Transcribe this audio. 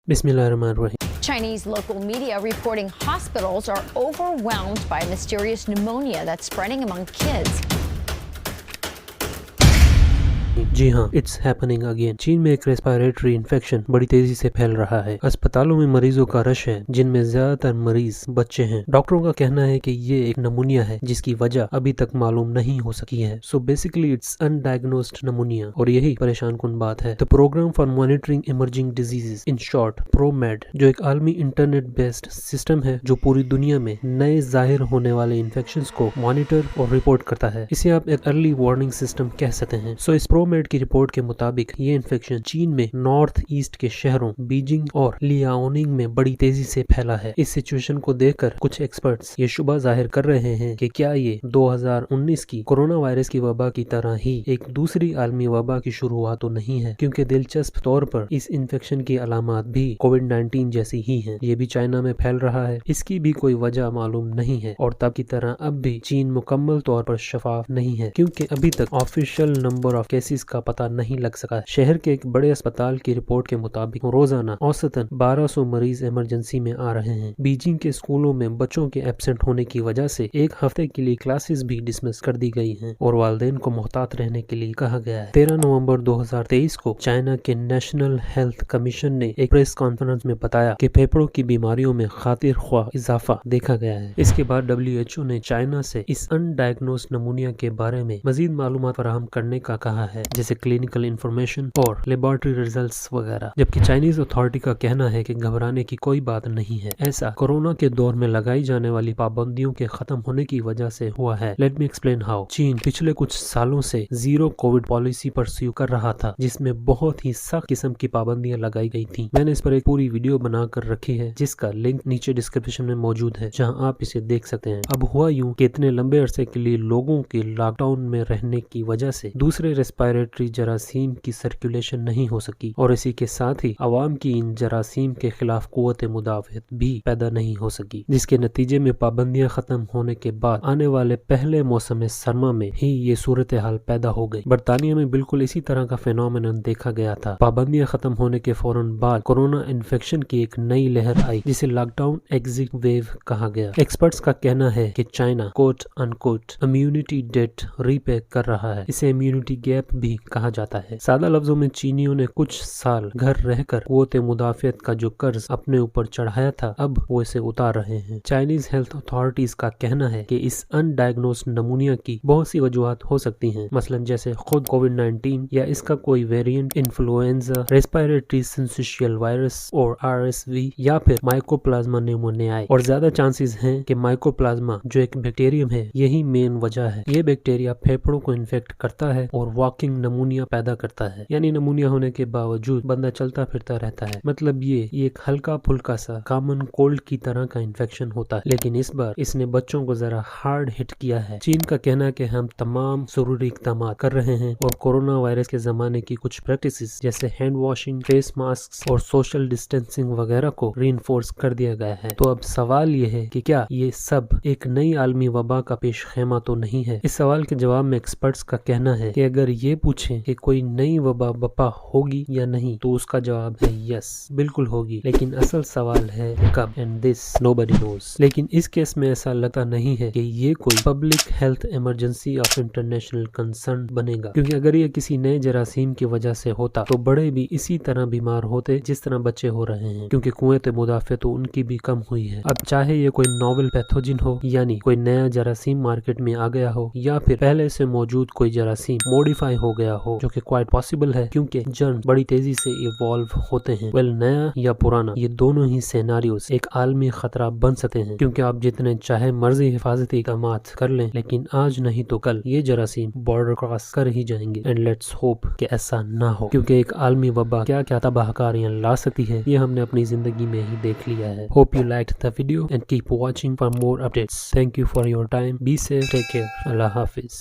Bismillahirrahmanirrahim. Chinese local media reporting hospitals are overwhelmed by mysterious pneumonia that's spreading among kids. जी हाँ, it's happening again. चीन में एक respiratory infection बड़ी तेजी से फैल रहा है। अस्पतालों में मरीजों का रश है, जिनमें ज्यादातर मरीज बच्चे हैं। डॉक्टरों का कहना है कि ये एक नमूनिया है जिसकी वजह अभी तक मालूम नहीं हो सकी है। So basically it's undiagnosed pneumonia, और यही परेशान कुन बात है। The program for monitoring emerging diseases, in short ProMED, जो एक आलमी इंटरनेट बेस्ड सिस्टम है जो पूरी दुनिया में नए जाहिर होने वाले इन्फेक्शंस को मॉनिटर और रिपोर्ट करता है। इसे आप एक अर्ली वार्निंग सिस्टम कह सकते हैं। सो इस प्रोमेड की रिपोर्ट के मुताबिक ये इन्फेक्शन चीन में नॉर्थ ईस्ट के शहरों बीजिंग और लियाओनिंग में बड़ी तेजी से फैला है। इस सिचुएशन को देखकर कुछ एक्सपर्ट्स ये शुबा जाहिर कर रहे हैं कि क्या ये 2019 की कोरोना वायरस की वबा की तरह ही एक दूसरी आलमी वबा की शुरुआत तो नहीं है, क्योंकि दिलचस्प तौर पर इस इन्फेक्शन की अलामत भी कोविड-19 जैसी ही हैं। ये भी चाइना में फैल रहा है। इसकी भी कोई वजह मालूम नहीं है, और तब की तरह अब भी चीन मुकम्मल तौर पर शफाफ नहीं है, क्योंकि अभी तक ऑफिशियल नंबर ऑफ केसेस का पता नहीं लग सका। शहर के एक बड़े अस्पताल की रिपोर्ट के मुताबिक रोजाना औसतन 1200 मरीज इमरजेंसी में आ रहे हैं। बीजिंग के स्कूलों में बच्चों के एब्सेंट होने की वजह से एक हफ्ते के लिए क्लासेस भी डिसमिस कर दी गई हैं और वालिदैन को मोहतात रहने के लिए कहा गया है। 13 नवंबर 2023 को चाइना के नेशनल हेल्थ कमीशन ने एक प्रेस कॉन्फ्रेंस में बताया कि फेफड़ों की बीमारियों में खातिर ख्वाह इजाफा देखा गया है। इसके बाद WHO ने चाइना से इस अनडायग्नोस्ड नमूनिया के बारे में मजीद मालूमात फराहम करने का कहा है, जैसे क्लिनिकल इंफॉर्मेशन और लेबोरेटरी रिजल्ट्स वगैरह। जबकि चाइनीज अथॉरिटी का कहना है कि घबराने की कोई बात नहीं है। ऐसा कोरोना के दौर में लगाई जाने वाली पाबंदियों के खत्म होने की वजह से हुआ है। Let me explain how. चीन पिछले कुछ सालों से जीरो कोविड पॉलिसी परस्यू कर रहा था, जिसमें बहुत ही सख्त किस्म की पाबंदियां लगाई गई थी। मैंने इस पर एक पूरी वीडियो बनाकर रखी है, जिसका लिंक नीचे डिस्क्रिप्शन में मौजूद है, जहां आप इसे देख सकते हैं। अब हुआ यूं कि इतने लंबे अरसे के लिए लोगों के लॉकडाउन में रहने की वजह से दूसरे रेस्पिरेटरी जरासीम की सर्कुलेशन नहीं हो सकी, और इसी के साथ ही अवाम की इन जरासीम के खिलाफ कुव्वत मुदाफियत भी पैदा नहीं हो सकी, जिसके नतीजे में पाबंदियां खत्म होने के बाद आने वाले पहले मौसम सरमा में ही ये सूरत हाल पैदा हो गई। बरतानिया में बिल्कुल इसी तरह का फेनोमेनन देखा गया था। पाबंदियां खत्म होने के फौरन बाद कोरोना इन्फेक्शन की एक नई लहर आई, जिसे लॉकडाउन एग्जिट वेव कहा गया। एक्सपर्ट्स का कहना है कि China quote unquote immunity debt repay कर रहा है। इसे इम्यूनिटी गैप भी कहा जाता है। सादा लफ्जों में चीनियों ने कुछ साल घर रहकर कुव्वत मुदाफियत का जो कर्ज अपने ऊपर चढ़ाया था, अब वो इसे उतार रहे हैं। चाइनीज हेल्थ अथॉरिटीज का कहना है कि इस अनडायग्नोस्ड नमूनिया की बहुत सी वजूहात हो सकती हैं, मसलन जैसे खुद कोविड-19 या इसका कोई variant, influenza, respiratory syncytial virus और RSV, या फिर माइकोप्लाज्मा न्यूमोनियाई। और ज्यादा चांसेस हैं कि माइकोप्लाज्मा जो एक बैक्टीरियम है, यही मेन वजह है। ये बैक्टीरिया फेफड़ों को इन्फेक्ट करता है और वॉकिंग नमूनिया पैदा करता है, यानी नमूनिया होने के बावजूद बंदा चलता फिरता रहता है। मतलब ये एक हल्का फुल्का सा कॉमन कोल्ड की तरह का इन्फेक्शन होता है, लेकिन इस बार इसने बच्चों को जरा हार्ड हिट किया है। चीन का कहना है कि हम तमाम जरूरी इक़दाम कर रहे हैं और कोरोना वायरस के जमाने की कुछ प्रैक्टिसेस जैसे हैंड वॉशिंग, फेस मास्क और सोशल डिस्टेंसिंग वगैरह को रीइंफोर्स कर दिया गया है। तो अब सवाल ये है कि क्या ये सब एक नई आलमी वबा का पेश खेमा तो नहीं है? इस सवाल के जवाब में एक्सपर्ट्स का कहना है कि अगर ये पूछें कि कोई नई वबा बपा होगी या नहीं, तो उसका जवाब है यस, बिल्कुल होगी। लेकिन असल सवाल है कब, एंड दिस नोबडी नोज। लेकिन इस केस में ऐसा लगता नहीं है कि ये कोई public health emergency of international concern बनेगा, क्योंकि अगर ये किसी नए जरासीम की वजह से होता तो बड़े भी इसी तरह बीमार होते जिस तरह बच्चे हो रहे हैं, क्योंकि कुव्वत मुदाफियत तो उनकी भी कम हुई है। अब चाहे ये कोई नोवेल पैथोजिन हो, यानी कोई नया जरासीम मार्केट में आ गया हो, या फिर पहले से मौजूद कोई जरासीम मॉडिफाई हो गया हो, जो कि क्वाइट पॉसिबल है, क्योंकि जर्म बड़ी तेजी से इवॉल्व होते हैं। वेल, नया या पुराना, ये दोनों ही सिनेरियोस एक आलमी खतरा बन सकते हैं, क्योंकि आप जितने चाहे मर्जी हिफाजती इक़दामात कर लें, लेकिन आज नहीं तो कल ये जरासीम बॉर्डर क्रॉस कर ही जाएंगे। एंड लेट्स होप कि ऐसा ना हो, क्योंकि एक आलमी वबा क्या क्या तबाहकारियां ला सकती है, ये हमने अपनी जिंदगी में ही देख लिया है। Hope you liked the video and keep watching for more updates. Thank you for your time. Be safe, take care, Allah Hafiz.